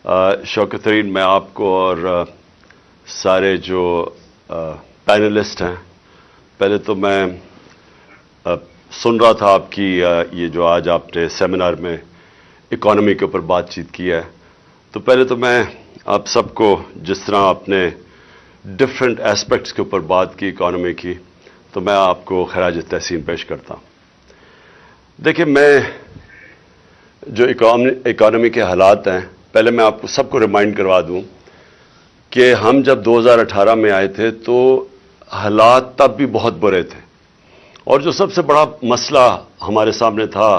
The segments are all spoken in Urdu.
شوکت ترین میں آپ کو اور سارے جو پینلسٹ ہیں، پہلے تو میں سن رہا تھا آپ کی یہ جو آج آپ نے سیمینار میں اکانومی کے اوپر بات چیت کی ہے، تو پہلے تو میں آپ سب کو جس طرح آپ نے ڈفرینٹ ایسپیکٹس کے اوپر بات کی اکانومی کی، تو میں آپ کو خراج تحسین پیش کرتا ہوں۔ دیکھیں، میں جو اکانومی کے حالات ہیں، پہلے میں آپ کو سب کو ریمائنڈ کروا دوں کہ ہم جب 2018 میں آئے تھے تو حالات تب بھی بہت برے تھے، اور جو سب سے بڑا مسئلہ ہمارے سامنے تھا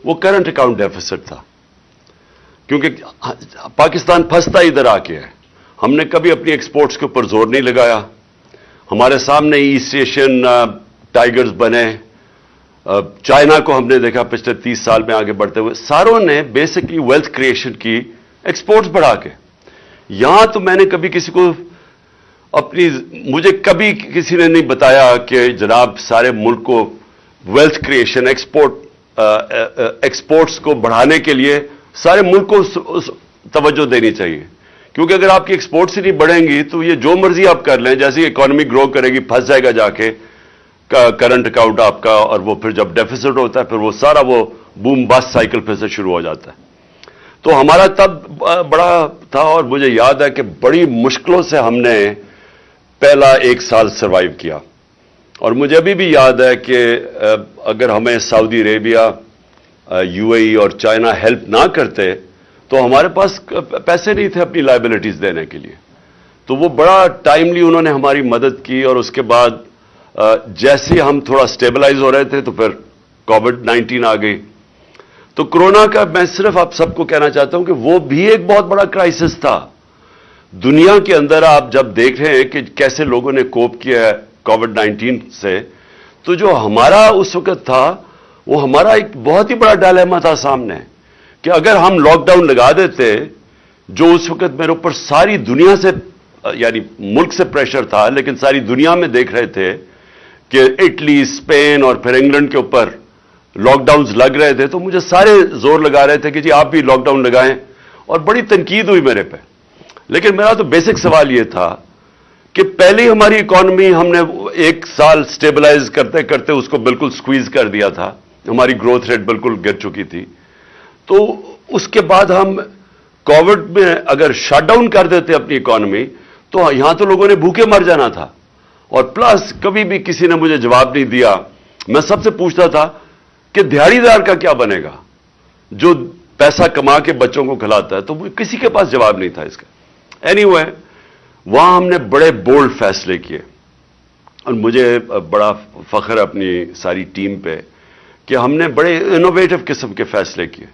وہ کرنٹ اکاؤنٹ ڈیفیسٹ تھا، کیونکہ پاکستان پھنستا ادھر آ کے ہے۔ ہم نے کبھی اپنی ایکسپورٹس کے اوپر زور نہیں لگایا، ہمارے سامنے ایسٹ ایشین ٹائیگرز بنے، چائنا کو ہم نے دیکھا پچھلے 30 سال میں آگے بڑھتے ہوئے، ساروں نے بیسکلی ویلتھ کریشن کی ایکسپورٹس بڑھا کے۔ یہاں تو میں نے کبھی کسی کو مجھے کبھی کسی نے نہیں بتایا کہ جناب سارے ملک کو ویلتھ کریشن ایکسپورٹس کو بڑھانے کے لیے سارے ملک کو توجہ دینی چاہیے، کیونکہ اگر آپ کی ایکسپورٹس ہی نہیں بڑھیں گی تو یہ جو مرضی آپ کر لیں، جیسے اکانومی گرو کرے گی پھنس جائے گا جا کے کرنٹ اکاؤنٹ آپ کا، اور وہ پھر جب ڈیفیسٹ ہوتا ہے پھر وہ سارا وہ بوم بس سائیکل پھر سے شروع ہو جاتا ہے۔ تو ہمارا تب بڑا تھا، اور مجھے یاد ہے کہ بڑی مشکلوں سے ہم نے پہلا 1 سال سروائیو کیا، اور مجھے ابھی بھی یاد ہے کہ اگر ہمیں سعودی عربیہ، UAE اور چائنا ہیلپ نہ کرتے تو ہمارے پاس پیسے نہیں تھے اپنی لائبلٹیز دینے کے لیے، تو وہ بڑا ٹائملی انہوں نے ہماری مدد کی۔ اور اس کے بعد جیسے ہم تھوڑا سٹیبلائز ہو رہے تھے تو پھر کووڈ-19 آ گئی۔ تو کرونا کا میں صرف آپ سب کو کہنا چاہتا ہوں کہ وہ بھی ایک بہت بڑا کرائسس تھا دنیا کے اندر۔ آپ جب دیکھ رہے ہیں کہ کیسے لوگوں نے کوپ کیا ہے کووڈ-19 سے، تو جو ہمارا اس وقت تھا وہ ہمارا ایک بہت ہی بڑا ڈائلیما تھا سامنے، کہ اگر ہم لاک ڈاؤن لگا دیتے، جو اس وقت میرے اوپر ساری دنیا سے، یعنی ملک سے پریشر تھا، لیکن ساری دنیا میں دیکھ رہے تھے کہ اٹلی، اسپین اور پھر انگلینڈ کے اوپر لاک ڈاؤنز لگ رہے تھے، تو مجھے سارے زور لگا رہے تھے کہ جی آپ بھی لاک ڈاؤن لگائیں، اور بڑی تنقید ہوئی میرے پہ۔ لیکن میرا تو بیسک سوال یہ تھا کہ پہلے ہماری اکانومی ہم نے 1 سال سٹیبلائز کرتے کرتے اس کو بالکل سکویز کر دیا تھا، ہماری گروتھ ریٹ بالکل گر چکی تھی، تو اس کے بعد ہم کووڈ میں اگر شٹ ڈاؤن کر دیتے اپنی اکانومی تو یہاں تو لوگوں نے بھوکے مر جانا تھا۔ اور پلس کبھی بھی کسی نے مجھے جواب نہیں دیا، میں سب سے پوچھتا تھا کہ دیہڑی دار کا کیا بنے گا جو پیسہ کما کے بچوں کو کھلاتا ہے، تو کسی کے پاس جواب نہیں تھا اس کا۔ اینی وے، وہاں ہم نے بڑے بولڈ فیصلے کیے، اور مجھے بڑا فخر ہے اپنی ساری ٹیم پہ کہ ہم نے بڑے انوویٹو قسم کے فیصلے کیے۔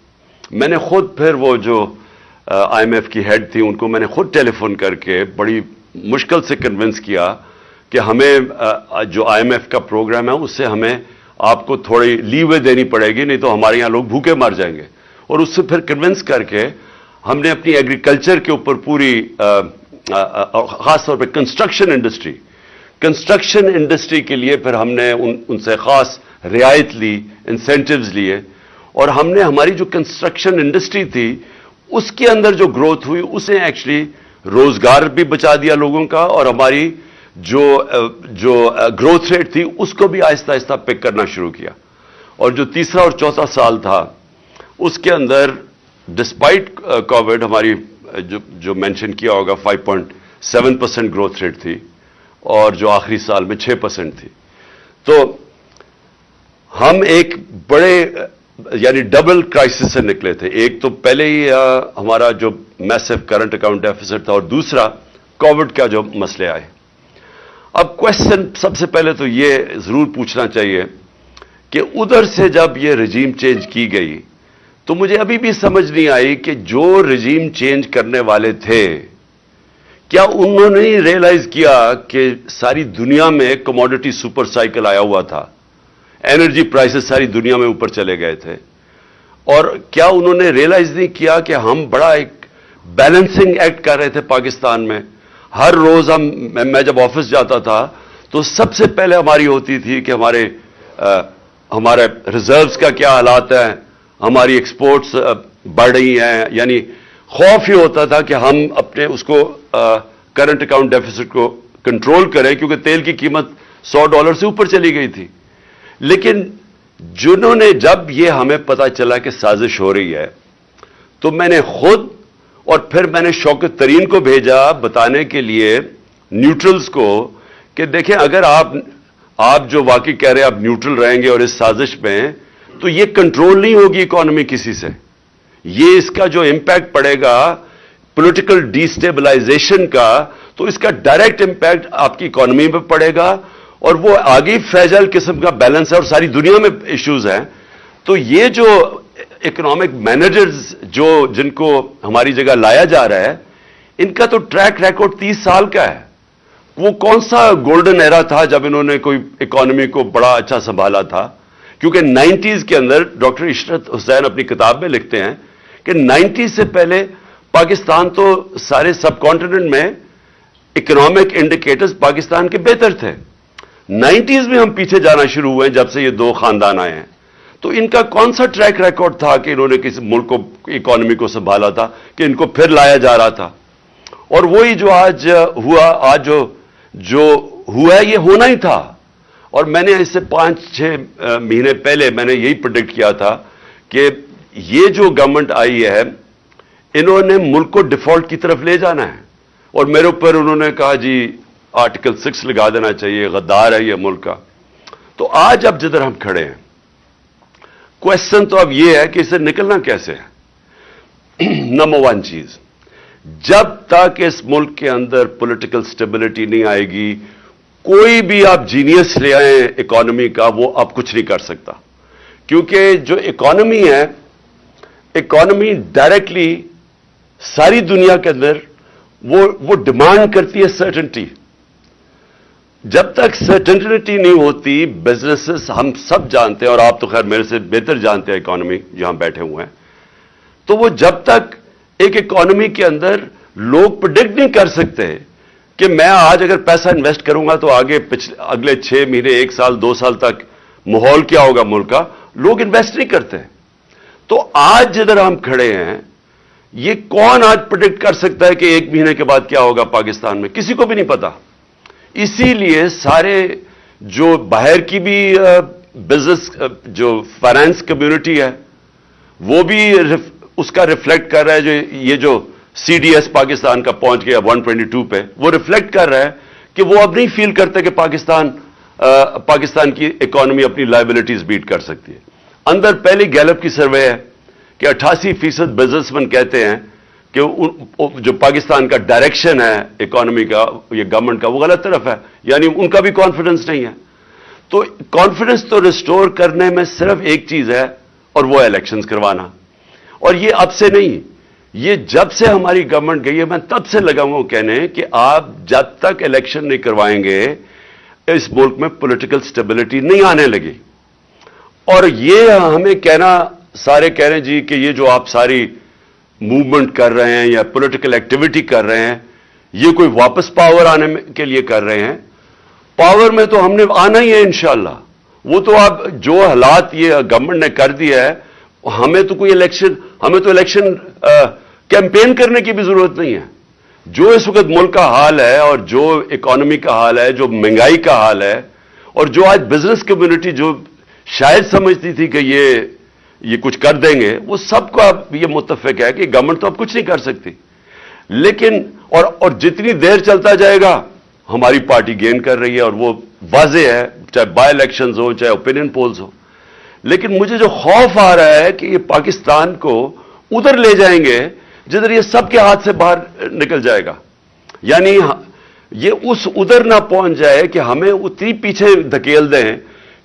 میں نے خود پھر وہ جو IMF کی ہیڈ تھی ان کو میں نے خود ٹیلی فون کر کے بڑی مشکل سے کنونس کیا کہ ہمیں جو IMF کا پروگرام ہے اس سے ہمیں آپ کو تھوڑی لیوے دینی پڑے گی، نہیں تو ہمارے یہاں لوگ بھوکے مر جائیں گے۔ اور اس سے پھر کنونس کر کے ہم نے اپنی ایگریکلچر کے اوپر پوری، خاص طور پہ کنسٹرکشن انڈسٹری کے لیے پھر ہم نے ان سے خاص رعایت لی، انسینٹیوز لیے، اور ہم نے ہماری جو کنسٹرکشن انڈسٹری تھی اس کے اندر جو گروتھ ہوئی اس نے ایکچولی روزگار بھی بچا دیا لوگوں کا، اور ہماری جو گروتھ ریٹ تھی اس کو بھی آہستہ آہستہ پک کرنا شروع کیا۔ اور جو تیسرا اور چوتھا سال تھا اس کے اندر ڈسپائٹ کووڈ ہماری جو مینشن کیا ہوگا 5.7% گروتھ ریٹ تھی، اور جو آخری سال میں 6% تھی۔ تو ہم ایک بڑے یعنی ڈبل کرائسس سے نکلے تھے، ایک تو پہلے ہی ہمارا جو میسو کرنٹ اکاؤنٹ ڈیفیسٹ تھا، اور دوسرا کووڈ کا جو مسئلے آئے۔ اب کوشچن سب سے پہلے تو یہ ضرور پوچھنا چاہیے کہ ادھر سے جب یہ رجیم چینج کی گئی تو مجھے ابھی بھی سمجھ نہیں آئی کہ جو رجیم چینج کرنے والے تھے کیا انہوں نے ریئلائز کیا کہ ساری دنیا میں کموڈٹی سپر سائیکل آیا ہوا تھا، انرجی پرائسز ساری دنیا میں اوپر چلے گئے تھے، اور کیا انہوں نے ریئلائز نہیں کیا کہ ہم بڑا ایک بیلنسنگ ایکٹ کر رہے تھے پاکستان میں۔ ہر روز میں جب آفس جاتا تھا تو سب سے پہلے ہماری ہوتی تھی کہ ہمارے ریزروز کا کیا حالات ہیں، ہماری ایکسپورٹس بڑھ رہی ہیں، یعنی خوف یہ ہوتا تھا کہ ہم اپنے اس کو کرنٹ اکاؤنٹ ڈیفیسٹ کو کنٹرول کریں، کیونکہ تیل کی قیمت $100 سے اوپر چلی گئی تھی. لیکن جنہوں نے جب یہ ہمیں پتا چلا کہ سازش ہو رہی ہے، تو میں نے خود اور پھر میں نے شوکت ترین کو بھیجا بتانے کے لیے نیوٹرلز کو کہ دیکھیں اگر آپ جو واقعی کہہ رہے ہیں آپ نیوٹرل رہیں گے اور اس سازش میں، تو یہ کنٹرول نہیں ہوگی اکانومی کسی سے. یہ اس کا جو امپیکٹ پڑے گا پولیٹیکل ڈی اسٹیبلائزیشن کا، تو اس کا ڈائریکٹ امپیکٹ آپ کی اکانومی پہ پڑے گا، اور وہ آگے فریجائل قسم کا بیلنس ہے اور ساری دنیا میں ایشوز ہیں. تو یہ جو اکنامک مینیجرز جن کو ہماری جگہ لایا جا رہا ہے، ان کا تو ٹریک ریکارڈ 30 سال کا ہے. وہ کون سا گولڈن ایرا تھا جب انہوں نے کوئی اکانومی کو بڑا اچھا سنبھالا تھا؟ کیونکہ 90s کے اندر ڈاکٹر عشرت حسین اپنی کتاب میں لکھتے ہیں کہ 90s سے پہلے پاکستان تو سارے سب کانٹیننٹ میں اکنامک انڈیکیٹرز پاکستان کے بہتر تھے. 90s میں ہم پیچھے جانا شروع ہوئے جب سے یہ دو خاندان آئے ہیں. تو ان کا کون سا ٹریک ریکارڈ تھا کہ انہوں نے کسی ملک کو اکانومی کو سنبھالا تھا کہ ان کو پھر لایا جا رہا تھا؟ اور وہی جو آج ہوا ہے یہ ہونا ہی تھا. اور میں نے اس سے 5-6 مہینے پہلے میں نے یہی پریڈکٹ کیا تھا کہ یہ جو گورنمنٹ آئی ہے انہوں نے ملک کو ڈیفالٹ کی طرف لے جانا ہے. اور میرے اوپر انہوں نے کہا جی آرٹیکل 6 لگا دینا چاہیے، غدار ہے یہ ملک کا. تو آج اب جدھر ہم کھڑے ہیں، کوشچن تو اب یہ ہے کہ اسے نکلنا کیسے ہے. نمبر 1 چیز، جب تک اس ملک کے اندر پولیٹیکل سٹیبلٹی نہیں آئے گی، کوئی بھی آپ جینیس لے آئیں اکانومی کا، وہ اب کچھ نہیں کر سکتا. کیونکہ جو اکانومی ہے، اکانومی ڈائریکٹلی ساری دنیا کے اندر وہ ڈیمانڈ کرتی ہے سرٹنٹی. جب تک سرٹنٹی نہیں ہوتی، بزنسز ہم سب جانتے ہیں، اور آپ تو خیر میرے سے بہتر جانتے ہیں اکانومی جہاں بیٹھے ہوئے ہیں، تو وہ جب تک ایک اکانومی کے اندر لوگ پریڈکٹ نہیں کر سکتے کہ میں آج اگر پیسہ انویسٹ کروں گا تو آگے اگلے 6 مہینے 1 سال 2 سال تک ماحول کیا ہوگا ملک کا، لوگ انویسٹ نہیں کرتے. تو آج جدھر ہم کھڑے ہیں، یہ کون آج پریڈکٹ کر سکتا ہے کہ 1 مہینے کے بعد کیا ہوگا پاکستان میں؟ کسی کو بھی نہیں پتا. اسی لیے سارے جو باہر کی بھی بزنس جو فائنانس کمیونٹی ہے وہ بھی اس کا ریفلیکٹ کر رہا ہے. یہ جو سی ڈی ایس پاکستان کا پہنچ گیا 122 پہ، وہ ریفلیکٹ کر رہا ہے کہ وہ اب نہیں فیل کرتے کہ پاکستان کی اکانومی اپنی لائبلٹیز بیٹ کر سکتی ہے. اندر پہلی گیلپ کی سروے ہے کہ 88% بزنس مین کہتے ہیں کہ جو پاکستان کا ڈائریکشن ہے اکانومی کا، یہ گورنمنٹ کا، وہ غلط طرف ہے. یعنی ان کا بھی کانفیڈنس نہیں ہے. تو کانفیڈنس تو ریسٹور کرنے میں صرف ایک چیز ہے، اور وہ الیکشنز کروانا. اور یہ اب سے نہیں، یہ جب سے ہماری گورنمنٹ گئی ہے میں تب سے لگا ہوں کہنے کہ آپ جب تک الیکشن نہیں کروائیں گے اس ملک میں پولیٹیکل سٹیبلٹی نہیں آنے لگی. اور یہ ہمیں کہنا، سارے کہہ رہے ہیں جی کہ یہ جو آپ ساری موومنٹ کر رہے ہیں یا پولیٹیکل ایکٹیویٹی کر رہے ہیں، یہ کوئی واپس پاور آنے کے لیے کر رہے ہیں. پاور میں تو ہم نے آنا ہی ہے انشاءاللہ. وہ تو آپ جو حالات یہ گورنمنٹ نے کر دیا ہے، ہمیں تو الیکشن کیمپین کرنے کی بھی ضرورت نہیں ہے. جو اس وقت ملک کا حال ہے اور جو اکانومی کا حال ہے، جو مہنگائی کا حال ہے، اور جو آج بزنس کمیونٹی جو شاید سمجھتی تھی کہ یہ کچھ کر دیں گے، وہ سب کو اب یہ متفق ہے کہ گورنمنٹ تو اب کچھ نہیں کر سکتی. لیکن اور جتنی دیر چلتا جائے گا ہماری پارٹی گین کر رہی ہے، اور وہ واضح ہے، چاہے بائی الیکشنز ہو چاہے اوپینین پولز ہو. لیکن مجھے جو خوف آ رہا ہے کہ یہ پاکستان کو ادھر لے جائیں گے جدھر یہ سب کے ہاتھ سے باہر نکل جائے گا. یعنی یہ ادھر نہ پہنچ جائے کہ ہمیں اتنی پیچھے دھکیل دیں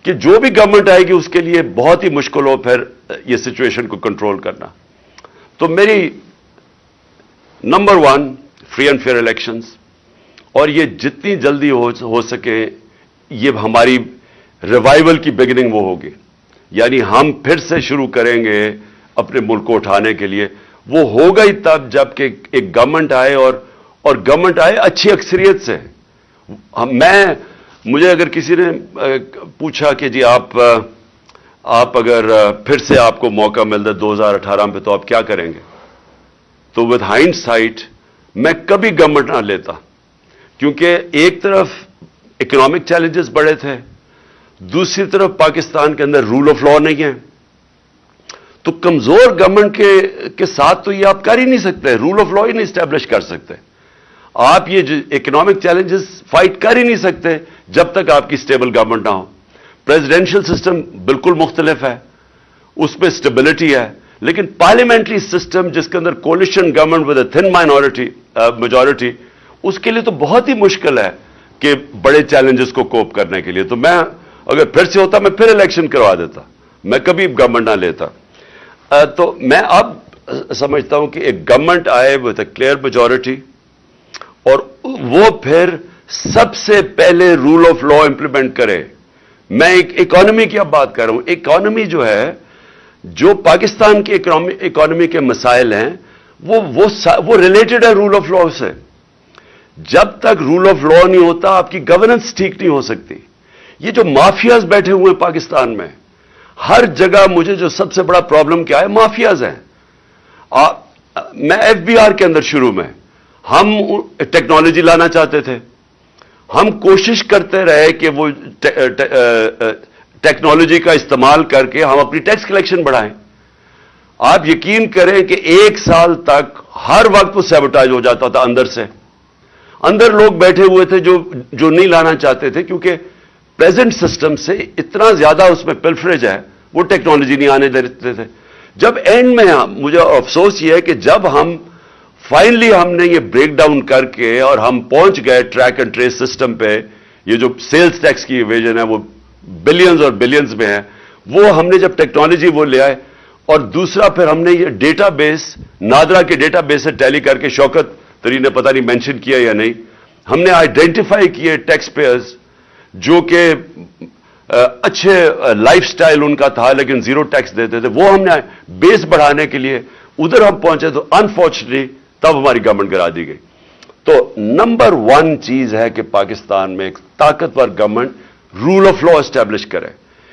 کہ جو بھی گورنمنٹ آئے گی اس کے لیے بہت ہی مشکل ہو پھر یہ سچویشن کو کنٹرول کرنا. تو میری number 1 free and fair elections, اور یہ جتنی جلدی ہو سکے یہ ہماری ریوائول کی بگننگ وہ ہوگی. یعنی ہم پھر سے شروع کریں گے اپنے ملک کو اٹھانے کے لیے. وہ ہوگا ہی تب جب کہ ایک گورنمنٹ آئے اور گورنمنٹ آئے اچھی اکثریت سے. مجھے اگر کسی نے پوچھا کہ جی آپ اگر پھر سے آپ کو موقع ملتا 2018 پہ تو آپ کیا کریں گے، تو ود ہائنڈ سائٹ میں کبھی گورنمنٹ نہ لیتا، کیونکہ ایک طرف اکنامک چیلنجز بڑے تھے، دوسری طرف پاکستان کے اندر رول آف لا نہیں ہے، تو کمزور گورنمنٹ کے ساتھ تو یہ آپ کر ہی نہیں سکتے، رول آف لا ہی نہیں اسٹیبلش کر سکتے، آپ یہ اکنامک چیلنجز فائٹ کر ہی نہیں سکتے جب تک آپ کی اسٹیبل گورنمنٹ نہ ہو۔ پریزیڈینشل سسٹم بالکل مختلف ہے، اس میں اسٹیبلٹی ہے، لیکن پارلیمنٹری سسٹم جس کے اندر coalition government with a thin majority, اس کے لیے تو بہت ہی مشکل ہے کہ بڑے چیلنجز کو کوپ کرنے کے لیے۔ تو میں اگر پھر سے ہوتا میں پھر الیکشن کروا دیتا، میں کبھی گورنمنٹ نہ لیتا۔ تو میں اب سمجھتا ہوں کہ ایک گورنمنٹ آئے ود اے کلیئر میجورٹی، اور وہ پھر سب سے پہلے رول آف لا امپلیمنٹ کرے۔ میں ایک اکانومی کی اب بات کر رہا ہوں۔ اکانومی جو ہے، جو پاکستان کی اکانومی کے مسائل ہیں، وہ ریلیٹڈ ہے رول آف لا سے۔ جب تک رول آف لا نہیں ہوتا آپ کی گورننس ٹھیک نہیں ہو سکتی۔ یہ جو مافیاز بیٹھے ہوئے ہیں پاکستان میں، ہر جگہ مجھے جو سب سے بڑا پرابلم کیا ہے، مافیاز ہیں۔ میں ایف بی آر کے اندر شروع میں ہم ٹیکنالوجی لانا چاہتے تھے، ہم کوشش کرتے رہے کہ وہ ٹیکنالوجی کا استعمال کر کے ہم اپنی ٹیکس کلیکشن بڑھائیں۔ آپ یقین کریں کہ 1 سال تک ہر وقت وہ سیبوٹاج ہو جاتا تھا اندر سے۔ اندر لوگ بیٹھے ہوئے تھے جو نہیں لانا چاہتے تھے، کیونکہ پریزنٹ سسٹم سے اتنا زیادہ اس میں پلفریج ہے، وہ ٹیکنالوجی نہیں آنے دیتے تھے۔ جب اینڈ میں مجھے افسوس یہ ہے کہ جب فائنلی ہم نے یہ بریک ڈاؤن کر کے اور ہم پہنچ گئے ٹریک اینڈ ٹریس سسٹم پہ، یہ جو سیلز ٹیکس کی ایویژن ہے وہ بلینز اور بلینز میں ہے، وہ ہم نے جب ٹیکنالوجی وہ لے آئے، اور دوسرا پھر ہم نے یہ ڈیٹا بیس، نادرا کے ڈیٹا بیس سے ٹیلی کر کے، شوکت تری نے پتہ نہیں مینشن کیا یا نہیں، ہم نے آئیڈینٹیفائی کیے ٹیکس پیئرز جو کہ اچھے لائف سٹائل ان کا تھا لیکن زیرو ٹیکس دیتے تھے، وہ ہم نے بیس بڑھانے کے لیے ادھر ہم پہنچے، تو انفارچونیٹلی تب ہماری گورنمنٹ گرا دی گئی۔ تو نمبر 1 چیز ہے کہ پاکستان میں ایک طاقتور government rule of law establish کرے۔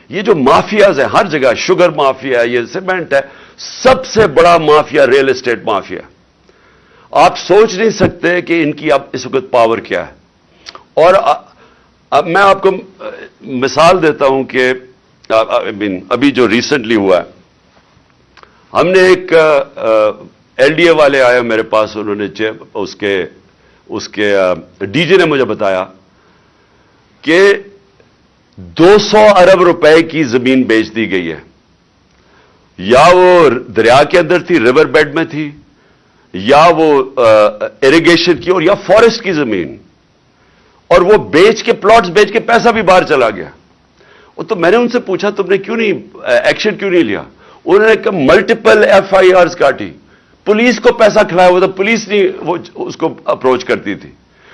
یہ جو مافیاز ہیں ہر جگہ، شوگر مافیا ہے، یہ سیمنٹ ہے، سب سے بڑا مافیا ریل اسٹیٹ مافیا۔ آپ سوچ نہیں سکتے کہ ان کی اب اس وقت پاور کیا ہے۔ اور اب میں آپ کو مثال دیتا ہوں کہ ابھی جو ریسنٹلی ہوا ہے، ہم نے ایک ایل ڈی اے والے آئے میرے پاس، انہوں نے اس کے ڈی جے نے مجھے بتایا کہ 200 ارب روپے کی زمین بیچ دی گئی ہے، یا وہ دریا کے اندر تھی، ریور بیڈ میں تھی، یا وہ اریگیشن کی، اور یا فارسٹ کی زمین، اور وہ بیچ کے پلاٹس بیچ کے پیسہ بھی باہر چلا گیا۔ تو میں نے ان سے پوچھا تم نے کیوں نہیں ایکشن کیوں نہیں لیا؟ انہوں نے کہا ملٹیپل ایف آئی آرز کاٹی، پولیس کو پیسہ کھلایا ہوا تھا، پولیس نہیں وہ اس کو اپروچ کرتی تھی۔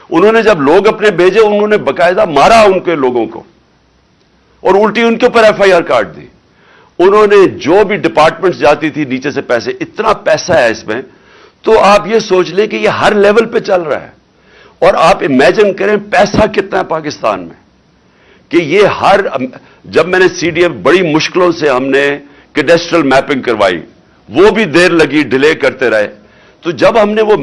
انہوں نے جب لوگ اپنے بھیجے، انہوں نے باقاعدہ مارا ان کے لوگوں کو، اور الٹی ان کے اوپر ایف آئی آر کاٹ دی۔ انہوں نے جو بھی ڈپارٹمنٹس جاتی تھی نیچے سے پیسے، اتنا پیسہ ہے اس میں، تو آپ یہ سوچ لیں کہ یہ ہر لیول پہ چل رہا ہے۔ اور آپ امیجن کریں پیسہ کتنا ہے پاکستان میں، کہ یہ جب میں نے سی ڈی ایف بڑی مشکلوں سے ہم نے کیڈسٹرل میپنگ کروائی، وہ بھی دیر لگی، ڈیلے کرتے رہے، تو جب ہم نے وہ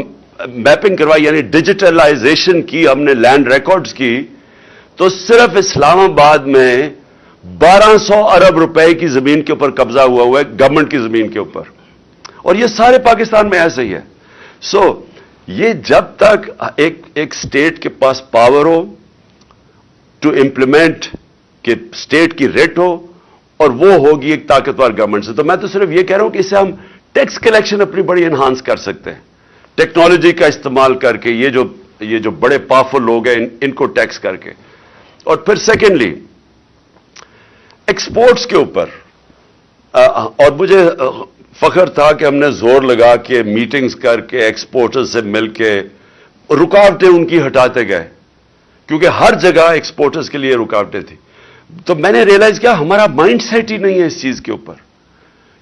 میپنگ کروائی، یعنی ڈیجیٹلائزیشن کی، ہم نے لینڈ ریکارڈز کی، تو صرف اسلام آباد میں 1200 ارب روپے کی زمین کے اوپر قبضہ ہوا ہے، گورنمنٹ کی زمین کے اوپر، اور یہ سارے پاکستان میں ایسے ہی ہے۔ یہ جب تک ایک سٹیٹ کے پاس پاور ہو ٹو امپلیمنٹ، کہ سٹیٹ کی ریٹ ہو، اور وہ ہوگی ایک طاقتور گورنمنٹ سے۔ تو میں تو صرف یہ کہہ رہا ہوں کہ اس سے ہم ٹیکس کلیکشن اپنی بڑی انہانس کر سکتے ہیں، ٹیکنالوجی کا استعمال کر کے، یہ جو بڑے پاورفل لوگ ہیں ان کو ٹیکس کر کے۔ اور پھر سیکنڈلی ایکسپورٹس کے اوپر، اور مجھے فخر تھا کہ ہم نے زور لگا کے میٹنگز کر کے ایکسپورٹرز سے مل کے رکاوٹیں ان کی ہٹاتے گئے، کیونکہ ہر جگہ ایکسپورٹرز کے لیے رکاوٹیں تھیں۔ تو میں نے ریئلائز کیا ہمارا مائنڈ سیٹ ہی نہیں ہے اس چیز کے اوپر۔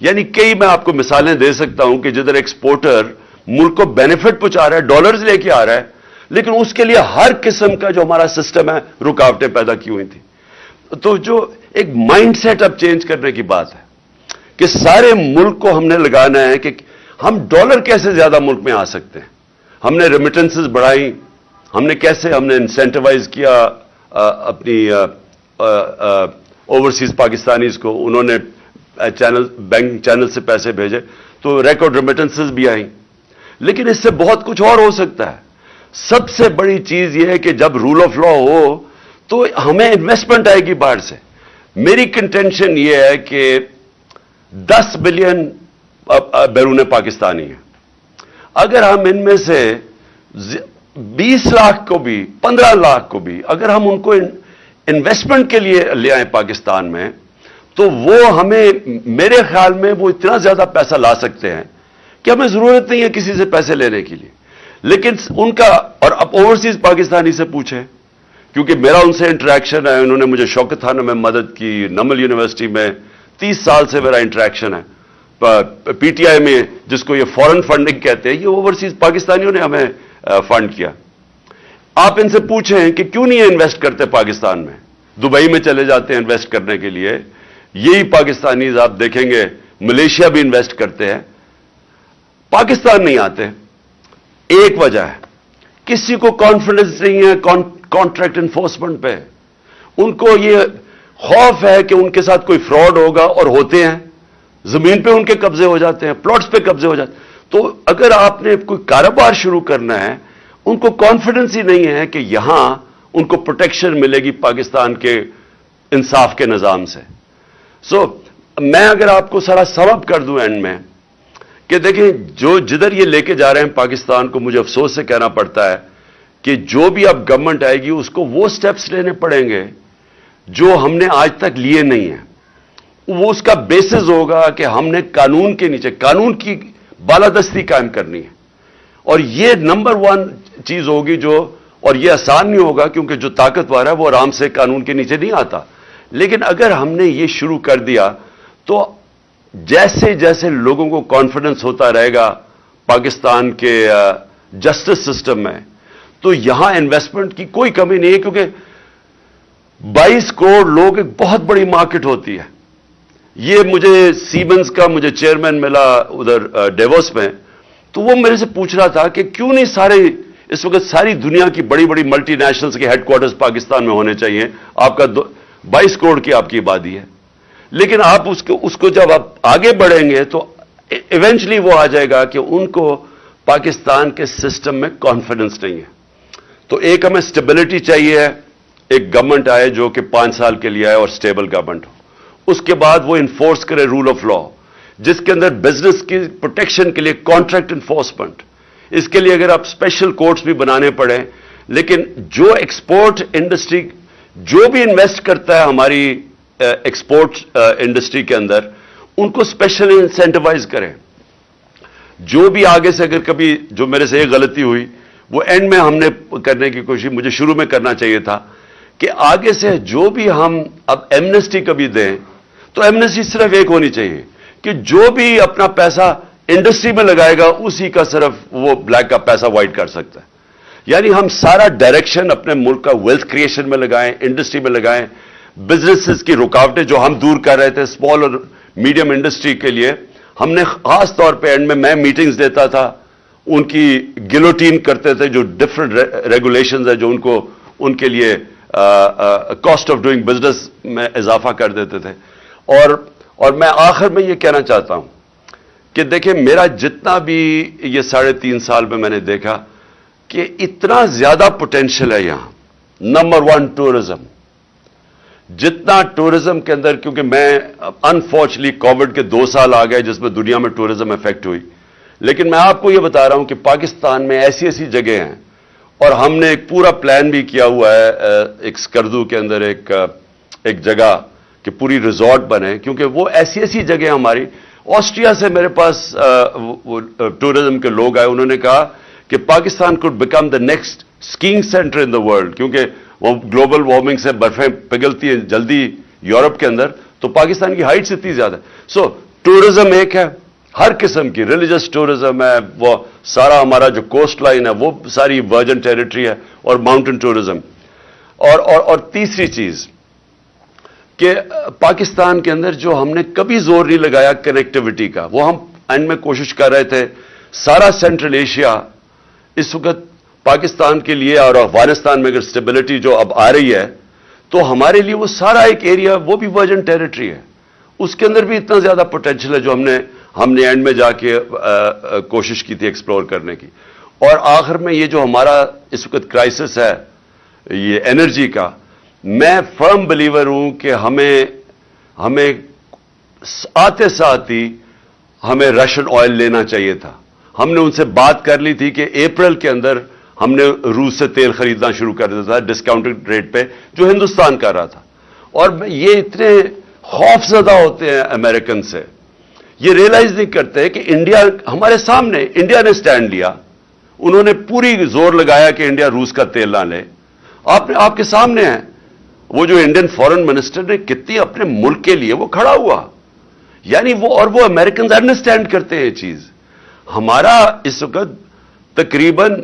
یعنی میں آپ کو مثالیں دے سکتا ہوں کہ جدھر ایکسپورٹر ملک کو بینیفٹ پہنچا رہا ہے، ڈالرز لے کے آ رہا ہے، لیکن اس کے لیے ہر قسم کا جو ہمارا سسٹم ہے رکاوٹیں پیدا کی ہوئی تھیں۔ تو جو ایک مائنڈ سیٹ اب چینج کرنے کی بات ہے کہ سارے ملک کو ہم نے لگانا ہے کہ ہم ڈالر کیسے زیادہ ملک میں آ سکتے ہیں. ہم نے ریمیٹنسز بڑھائی, ہم نے انسینٹیوائز کیا اپنی اوورسیز پاکستانیز کو, انہوں نے بینک چینل سے پیسے بھیجے تو ریکارڈ ریمیٹنسز بھی آئیں. لیکن اس سے بہت کچھ اور ہو سکتا ہے. سب سے بڑی چیز یہ ہے کہ جب رول آف لا ہو تو ہمیں انویسٹمنٹ آئے گی باہر سے. میری کنٹینشن یہ ہے کہ 10 بلین بیرون پاکستانی ہیں. اگر ہم ان میں سے 20 لاکھ کو بھی 15 لاکھ کو بھی اگر ہم ان کو انویسٹمنٹ کے لیے لے آئیں پاکستان میں, تو وہ ہمیں, میرے خیال میں وہ اتنا زیادہ پیسہ لا سکتے ہیں کہ ہمیں ضرورت نہیں ہے کسی سے پیسے لینے کے لیے. لیکن ان کا, اور اب اوورسیز پاکستانی سے پوچھیں, کیونکہ میرا ان سے انٹریکشن ہے, انہوں نے مجھے شوکت خانہ میں مدد کی, نمل یونیورسٹی میں 30 سال سے میرا انٹریکشن ہے, پی ٹی آئی میں جس کو یہ فورن فنڈنگ کہتے ہیں, یہ اوورسیز پاکستانیوں نے ہمیں فنڈ کیا. آپ ان سے پوچھیں کہ کیوں نہیں انویسٹ کرتے پاکستان میں, دبئی میں چلے جاتے ہیں انویسٹ کرنے کے لیے. یہی پاکستانیز آپ دیکھیں گے ملیشیا بھی انویسٹ کرتے ہیں, پاکستان نہیں آتے. ایک وجہ ہے, کسی کو کانفیڈنس نہیں ہے کانٹریکٹ انفورسمنٹ پہ. ان کو یہ خوف ہے کہ ان کے ساتھ کوئی فراڈ ہوگا, اور ہوتے ہیں. زمین پہ ان کے قبضے ہو جاتے ہیں, پلاٹس پہ قبضے ہو جاتے ہیں. تو اگر آپ نے کوئی کاروبار شروع کرنا ہے, ان کو کانفیڈنس ہی نہیں ہے کہ یہاں ان کو پروٹیکشن ملے گی پاکستان کے انصاف کے نظام سے. میں اگر آپ کو سارا سم اپ کر دوں اینڈ میں, کہ دیکھیں جدھر یہ لے کے جا رہے ہیں پاکستان کو, مجھے افسوس سے کہنا پڑتا ہے کہ جو بھی اب گورنمنٹ آئے گی اس کو وہ سٹیپس لینے پڑیں گے جو ہم نے آج تک لیے نہیں ہیں. وہ اس کا بیسس ہوگا کہ ہم نے قانون کے نیچے, قانون کی بالادستی قائم کرنی ہے, اور یہ نمبر 1 چیز ہوگی جو, اور یہ آسان نہیں ہوگا کیونکہ جو طاقتور ہے وہ آرام سے قانون کے نیچے نہیں آتا. لیکن اگر ہم نے یہ شروع کر دیا تو جیسے جیسے لوگوں کو کانفیڈنس ہوتا رہے گا پاکستان کے جسٹس سسٹم میں, تو یہاں انویسٹمنٹ کی کوئی کمی نہیں ہے, کیونکہ 22 کروڑ لوگ ایک بہت بڑی مارکیٹ ہوتی ہے. یہ مجھے سیمنز کا مجھے چیئرمین ملا ادھر ڈیووس میں, تو وہ میرے سے پوچھ رہا تھا کہ کیوں نہیں سارے اس وقت ساری دنیا کی بڑی بڑی ملٹی نیشنلز کے ہیڈ کوارٹرز پاکستان میں ہونے چاہیے. آپ کا 22 کروڑ کی آپ کی آبادی ہے, لیکن آپ اس کو جب آپ آگے بڑھیں گے تو ایونچلی وہ آ جائے گا کہ ان کو پاکستان کے سسٹم میں کانفیڈنس نہیں ہے. تو ایک ہمیں سٹیبلٹی چاہیے, ایک گورنمنٹ آئے جو کہ 5 سال کے لیے آئے اور سٹیبل گورنمنٹ ہو. اس کے بعد وہ انفورس کرے رول آف لا, جس کے اندر بزنس کی پروٹیکشن کے لیے کانٹریکٹ انفورسمنٹ. اس کے لیے اگر آپ اسپیشل کورٹس بھی بنانے پڑیں, لیکن جو ایکسپورٹ انڈسٹری, جو بھی انویسٹ کرتا ہے ہماری ایکسپورٹ انڈسٹری کے اندر, ان کو اسپیشل انسینٹیوائز کریں. جو بھی آگے سے اگر کبھی, جو میرے سے ایک غلطی ہوئی وہ اینڈ میں ہم نے کرنے کی کوشش, مجھے شروع میں کرنا چاہیے تھا کہ آگے سے جو بھی ہم اب ایمنسٹی کبھی دیں تو ایمنسٹی صرف ایک ہونی چاہیے کہ جو بھی اپنا پیسہ انڈسٹری میں لگائے گا اسی کا صرف وہ بلیک کا پیسہ وائٹ کر سکتا ہے. یعنی ہم سارا ڈائریکشن اپنے ملک کا ویلتھ کریشن میں لگائیں, انڈسٹری میں لگائیں. بزنسز کی رکاوٹیں جو ہم دور کر رہے تھے اسمال اور میڈیم انڈسٹری کے لیے, ہم نے خاص طور پہ اینڈ میں میٹنگز دیتا تھا, ان کی گلوٹین کرتے تھے, جو ڈفرنٹ ریگولیشنز ہیں جو ان کو ان کے لیے کاسٹ آف ڈوئنگ بزنس میں اضافہ کر دیتے تھے. اور میں آخر میں یہ کہنا چاہتا ہوں کہ دیکھیں میرا جتنا بھی یہ 3.5 سال میں نے دیکھا کہ اتنا زیادہ پوٹینشیل ہے یہاں. نمبر 1 ٹورزم, جتنا ٹورزم کے اندر, کیونکہ میں انفارچونیٹلی کووڈ کے 2 سال آ گئے جس میں دنیا میں ٹورزم افیکٹ ہوئی, لیکن میں آپ کو یہ بتا رہا ہوں کہ پاکستان میں ایسی ایسی جگہیں ہیں, اور ہم نے ایک پورا پلان بھی کیا ہوا ہے ایک سکردو کے اندر ایک جگہ کہ پوری ریزورٹ بنے, کیونکہ وہ ایسی ایسی جگہ ہماری. آسٹریا سے میرے پاس ٹورزم کے لوگ آئے, انہوں نے کہا کہ Pakistan could become the next skiing centre in the world, کیونکہ وہ گلوبل وارمنگ سے برفیں پگھلتی ہیں جلدی یورپ کے اندر, تو پاکستان کی ہائٹس اتنی زیادہ ہے. سو ٹورزم ایک ہے, ہر قسم کی ریلیجس ٹورزم ہے, وہ سارا ہمارا جو کوسٹ لائن ہے وہ ساری ورجن ٹیریٹری ہے, اور ماؤنٹن ٹورزم. اور تیسری چیز کہ پاکستان کے اندر جو ہم نے کبھی زور نہیں لگایا کنیکٹیوٹی کا, وہ ہم اینڈ میں کوشش کر رہے تھے سارا سینٹرل ایشیا اس وقت پاکستان کے لیے اور افغانستان میں اگر اسٹیبلٹی جو اب آ رہی ہے تو ہمارے لیے وہ سارا ایک ایریا وہ بھی ورجن ٹیریٹری ہے, اس کے اندر بھی اتنا زیادہ پوٹینشیل ہے جو ہم نے اینڈ میں جا کے کوشش کی تھی ایکسپلور کرنے کی. اور آخر میں یہ جو ہمارا اس وقت کرائسس ہے یہ انرجی کا, میں فرم بلیور ہوں کہ ہمیں آتے ساتھ ہی ہمیں رشین آئل لینا چاہیے تھا. ہم نے ان سے بات کر لی تھی کہ اپریل کے اندر ہم نے روس سے تیل خریدنا شروع کر دیا تھا ڈسکاؤنٹڈ ریٹ پہ جو ہندوستان کر رہا تھا. اور یہ اتنے خوف زدہ ہوتے ہیں امریکن سے, یہ ریئلائز نہیں کرتے کہ انڈیا ہمارے سامنے, انڈیا نے سٹینڈ لیا, انہوں نے پوری زور لگایا کہ انڈیا روس کا تیل نہ لے. آپ کے سامنے ہے وہ جو انڈین فورن منسٹر نے کتنی اپنے ملک کے لیے وہ کھڑا ہوا, یعنی وہ امریکنز انڈرسٹینڈ کرتے ہیں یہ چیز. ہمارا اس وقت تقریباً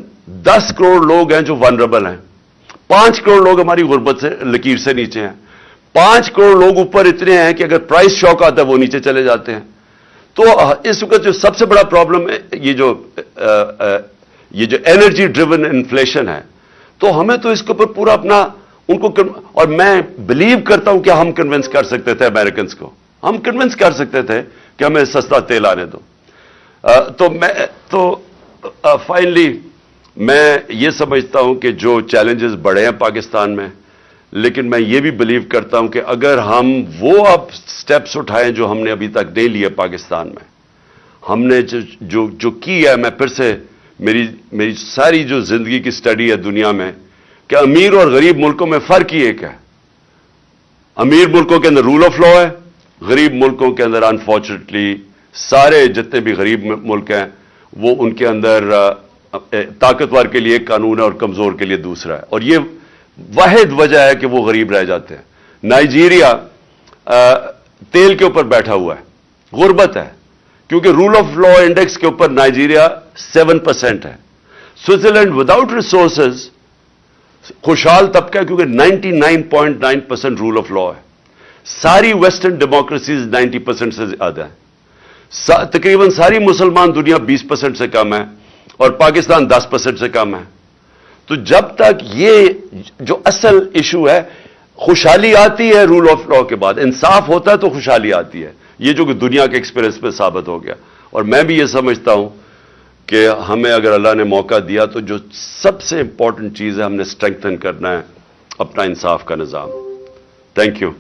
10 کروڑ لوگ ہیں جو ونربل ہیں, 5 کروڑ لوگ ہماری غربت سے لکیر سے نیچے ہیں, 5 کروڑ لوگ اوپر اتنے ہیں کہ اگر پرائس شاک آتا ہے وہ نیچے چلے جاتے ہیں. تو اس وقت جو سب سے بڑا پرابلم ہے یہ جو انرجی ڈریون انفلیشن ہے, تو ہمیں تو اس کے اوپر پورا اپنا ان کو, اور میں بلیو کرتا ہوں کہ ہم کنونس کر سکتے تھے امریکنز کو, ہم کنونس کر سکتے تھے کہ ہمیں سستا تیل آنے دو. تو فائنلی میں یہ سمجھتا ہوں کہ جو چیلنجز بڑے ہیں پاکستان میں, لیکن میں یہ بھی بلیو کرتا ہوں کہ اگر ہم وہ اب سٹیپس اٹھائیں جو ہم نے ابھی تک نہیں لیے پاکستان میں, ہم نے جو کی ہے, میں پھر سے میری ساری جو زندگی کی سٹڈی ہے دنیا میں کہ امیر اور غریب ملکوں میں فرق ہی ایک ہے. امیر ملکوں کے اندر رول آف لا ہے, غریب ملکوں کے اندر انفارچونیٹلی سارے جتنے بھی غریب ملک ہیں وہ ان کے اندر طاقتور کے لیے ایک قانون ہے اور کمزور کے لیے دوسرا ہے, اور یہ واحد وجہ ہے کہ وہ غریب رہ جاتے ہیں. نائجیریا تیل کے اوپر بیٹھا ہوا ہے, غربت ہے, کیونکہ رول آف لا انڈیکس کے اوپر نائجیریا 7% ہے. سوئٹزرلینڈ وداؤٹ ریسورسز خوشحال طبقہ ہے کیونکہ 99.9% رول آف لا ہے. ساری ویسٹرن ڈیموکریسیز 90% سے زیادہ ہیں. تقریباً ساری مسلمان دنیا 20% سے کم ہے اور پاکستان 10% سے کم ہے. تو جب تک یہ جو اصل ایشو ہے, خوشحالی آتی ہے رول آف لا کے بعد, انصاف ہوتا ہے تو خوشحالی آتی ہے. یہ جو کہ دنیا کے ایکسپیرئنس پہ ثابت ہو گیا. اور میں بھی یہ سمجھتا ہوں کہ ہمیں اگر اللہ نے موقع دیا تو جو سب سے امپورٹنٹ چیز ہے ہم نے اسٹرینگتھن کرنا ہے اپنا انصاف کا نظام. Thank you.